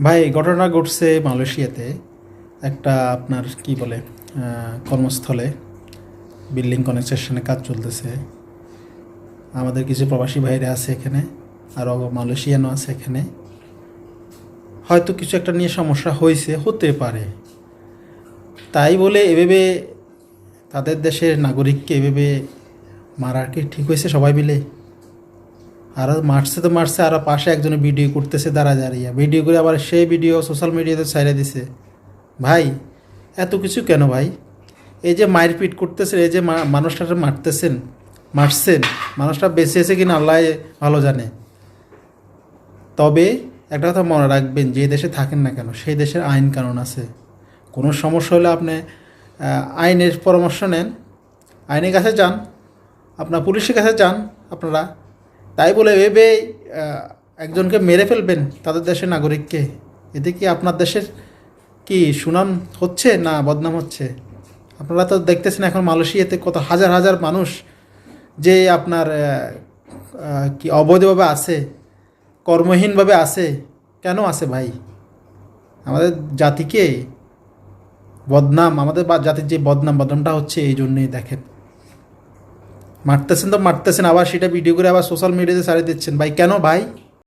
ভাই ঘটনা ঘটছে মালয়েশিয়াতে একটা আপনার কি বলে কর্মস্থলে বিল্ডিং কনস্ট্রাকশনের কাজ চলতেছে। আমাদের কিছু প্রবাসী ভাইরা আছে এখানে, আরও মালয়েশিয়ানও আছে এখানে। হয়তো কিছু একটা নিয়ে সমস্যা হয়েছে, হতে পারে। তাই বলে এভাবে তাদের দেশের নাগরিককে এভাবে মারা কি ঠিক হয়েছে সবাই মিলে? আরও মারছে তো মারছে, আরও পাশে একজনে ভিডিও করতেছে দাঁড়িয়ে ভিডিও করে আবার সেই ভিডিও সোশ্যাল মিডিয়াতে ছাইড়ে দিছে। ভাই এত কিছু কেন ভাই? এই যে মারপিট করতেছেন, এই যে মানুষটাকে মারছেন, মানুষটা বেঁচে আছে কিনা আল্লাহ ভালো জানে। তবে একটা কথা মনে রাখবেন, যে দেশে থাকেন না কেন সেই দেশের আইন কানুন আছে। কোনো সমস্যা হলে আপনি আইনের পরামর্শ নেন, আইনের কাছে যান, আপনার পুলিশের কাছে যান আপনারা। তাই বলে ভেবে একজনকে মেরে ফেলবেন তাদের দেশের নাগরিককে, এতে কি আপনার দেশের কি সুনাম হচ্ছে না বদনাম হচ্ছে? আপনারা তো দেখতেছেন এখন মালয়েশিয়াতে কত হাজার হাজার মানুষ যে আপনার কি অবৈধভাবে আছে, কর্মহীনভাবে আছে। কেন আছে ভাই? আমাদের জাতিকে বদনাম, আমাদের জাতির যে বদনামটা হচ্ছে এই জন্যেই। দেখেন মারতেছেন তো মারতেছেন, আবার সেটা ভিডিও করে আবার সোশ্যাল মিডিয়াতে ছাড়িয়ে দিচ্ছেন। ভাই কেন ভাই?